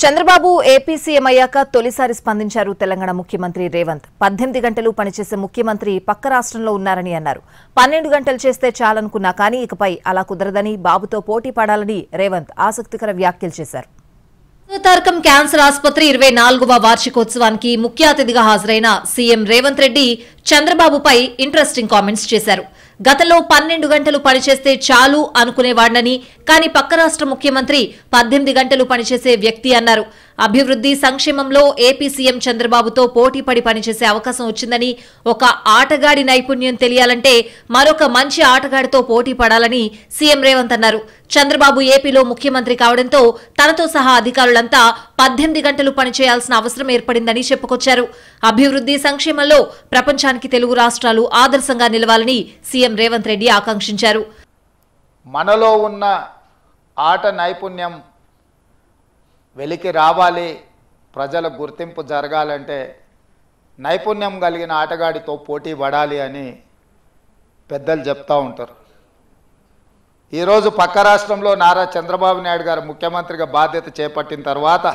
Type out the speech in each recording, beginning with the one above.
Chandrababu AP CM అయ్యాక తొలిసారి స్పందించారు తెలంగాణ ముఖ్యమంత్రి రేవంత్. 18 గంటలు పనిచేసే ముఖ్యమంత్రి పక్క రాష్ట్రంలో ఉన్నారని అన్నారు. 12 గంటలు చేస్తే చాలనుకున్నా కానీ ఇకపై అలా కుదరదని, బాబుతో పోటీ పడాలని రేవంత్ ఆసక్తికర వ్యాఖ్యలు చేశారు. తారకం క్యాన్సర్ ఆసుపత్రి 24వ వార్షికోత్సవానికి ముఖ్య అతిథిగా హాజరైన సీఎం రేవంత్ రెడ్డి చంద్రబాబుపై ఇంట్రెస్టింగ్ కామెంట్స్ చేశారు. గతంలో 12 గంటలు పనిచేస్తే చాలు అనుకునేవాడనని, కానీ పక్క రాష్ట్ర ముఖ్యమంత్రి 18 గంటలు పనిచేసే వ్యక్తి అన్నారు. అభివృద్ధి సంక్షేమంలో ఏపీ సీఎం చంద్రబాబుతో పోటీపడి పనిచేసే అవకాశం వచ్చిందని, ఒక ఆటగాడి నైపుణ్యం తెలియాలంటే మరొక మంచి ఆటగాడితో పోటీ పడాలని సీఎం రేవంత్ అన్నారు. చంద్రబాబు ఏపీలో ముఖ్యమంత్రి కావడంతో తనతో సహా అధికారులంతా 18 గంటలు పనిచేయాల్సిన అవసరం ఏర్పడిందని చెప్పుకొచ్చారు. అభివృద్ధి సంక్షేమంలో ప్రపంచానికి తెలుగు రాష్ట్రాలు ఆదర్శంగా నిలవాలని సీఎం రేవంత్ రెడ్డి ఆకాంక్షించారు. మనలో ఉన్న ఆట నైపుణ్యం వెలికి రావాలి, ప్రజల గుర్తింపు జరగాలంటే నైపుణ్యం కలిగిన ఆటగాడితో పోటీ పడాలి అని పెద్దలు చెప్తూ ఉంటారు. ఈరోజు పక్క రాష్ట్రంలో నారా చంద్రబాబు నాయుడు గారు ముఖ్యమంత్రిగా బాధ్యత చేపట్టిన తర్వాత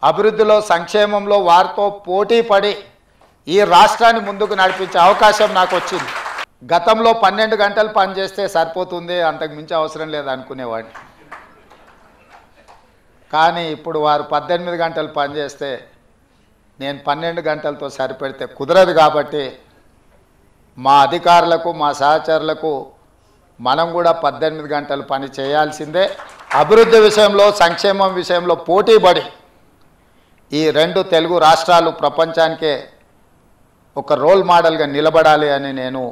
అభివృద్ధిలో సంక్షేమంలో వారితో పోటీ పడి ఈ రాష్ట్రాన్ని ముందుకు నడిపించే అవకాశం నాకు వచ్చింది. గతంలో 12 గంటలు పనిచేస్తే సరిపోతుంది, అంతకు మించి అవసరం లేదు అనుకునేవాడిని. కానీ ఇప్పుడు వారు 18 గంటలు పనిచేస్తే నేను 12 గంటలతో సరిపెడితే కుదరదు. కాబట్టి మా అధికారులకు, మా సహచరులకు మనం కూడా 18 గంటలు పని చేయాల్సిందే. అభివృద్ధి విషయంలో, సంక్షేమం విషయంలో పోటీపడి ఈ 2 తెలుగు రాష్ట్రాలు ప్రపంచానికే ఒక రోల్ మోడల్గా నిలబడాలి అని నేను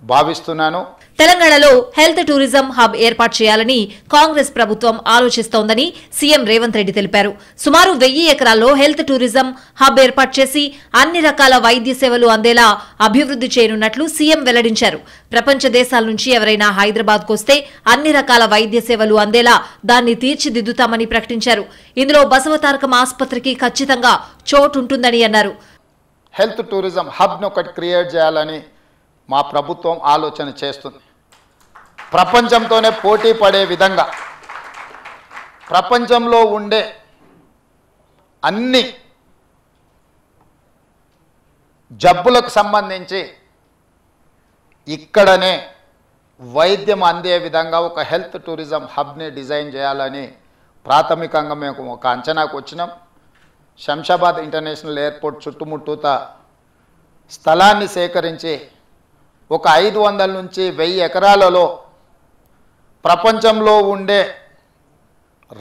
భావిస్తున్నాను. తెలంగాణలో హెల్త్ టూరిజం హబ్ ఏర్పాటు చేయాలని కాంగ్రెస్ ప్రభుత్వం ఆలోచిస్తోందని సీఎం రేవంత్ రెడ్డి తెలిపారు. సుమారు 1000 ఎకరాల్లో హెల్త్ టూరిజం హబ్ ఏర్పాటు చేసి అన్ని రకాల వైద్య సేవలు అందేలా అభివృద్ధి చేయనున్నట్లు సీఎం వెల్లడించారు. ప్రపంచ దేశాల నుంచి ఎవరైనా హైదరాబాద్కు వస్తే అన్ని రకాల వైద్య సేవలు అందేలా దాన్ని తీర్చిదిద్దుతామని ప్రకటించారు. ఇందులో బసవతారకం ఆసుపత్రికి ఖచ్చితంగా చోటుంటుందని అన్నారు. హెల్త్ టూరిజం హబ్ను ఒకటి క్రియేట్ చేయాలని మా ప్రభుత్వం ఆలోచన చేస్తుంది. ప్రపంచంతోనే పోటీ పడే విధంగా ప్రపంచంలో ఉండే అన్ని జబ్బులకు సంబంధించి ఇక్కడనే వైద్యం అందే విధంగా ఒక హెల్త్ టూరిజం హబ్ని డిజైన్ చేయాలని ప్రాథమికంగా మేము ఒక అంచనాకు వచ్చినాం. శంషాబాద్ ఇంటర్నేషనల్ ఎయిర్పోర్ట్ చుట్టుముట్టూత స్థలాన్ని సేకరించి ఒక 500 నుంచి 1000 ఎకరాలలో ప్రపంచంలో ఉండే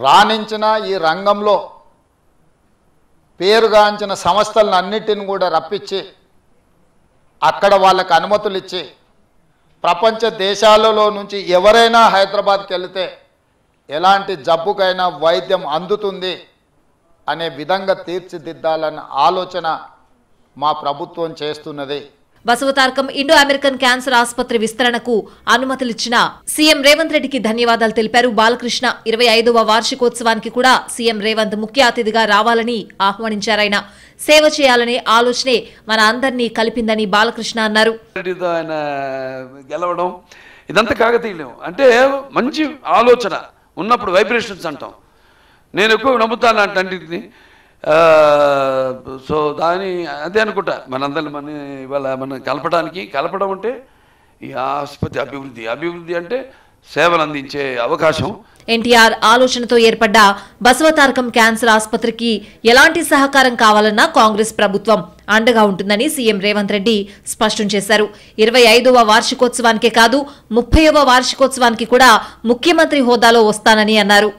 రాణించిన ఈ రంగంలో పేరుగాంచిన సంస్థలను అన్నిటిని కూడా రప్పించి అక్కడ వాళ్ళకు అనుమతులు ఇచ్చి ప్రపంచ దేశాలలో నుంచి ఎవరైనా హైదరాబాద్కి వెళితే ఎలాంటి జబ్బుకైనా వైద్యం అందుతుంది అనే విధంగా తీర్చిదిద్దాలన్న ఆలోచన మా ప్రభుత్వం చేస్తున్నది. బసవతారకం ఇండో అమెరికన్ క్యాన్సర్ ఆసుపత్రి విస్తరణకు అనుమతులిచ్చిన సీఎం రేవంత్ రెడ్డికి ధన్యవాదాలు తెలిపారు. బాలకృష్ణ 25వ వార్షికోత్సవానికి కూడా సీఎం రేవంత్ ముఖ్య అతిథిగా రావాలని ఆహ్వానించారాయన. సేవ చేయాలనే ఆలోచనే మన అందరినీ కలిపిందని బాలకృష్ణ అన్నారు. ఆయన గెలవడం ఇదంతా కాకతీయం అంటే మంచి ఆలోచన ఉన్నప్పుడు వైబ్రేషన్స్ అంటాం. నేను ఎక్కువ నమ్ముతాను అంటే సో దాని అదే అనుకుంటా మనందరిని ఇవాళ మనం కలపడం అంటే ఈ ఆసుపత్రి అభివృద్ధి అంటే సేవలు అందించే అవకాశం. ఎన్టీఆర్ ఆలోచనతో ఏర్పడ్డ బసవతారకం క్యాన్సర్ ఆసుపత్రికి ఎలాంటి సహకారం కావాలన్నా కాంగ్రెస్ ప్రభుత్వం అండగా ఉంటుందని సీఎం రేవంత్ రెడ్డి స్పష్టం చేశారు. 25వ వార్షికోత్సవానికే కాదు 30వ వార్షికోత్సవానికి కూడా ముఖ్యమంత్రి హోదాలో వస్తానని అన్నారు.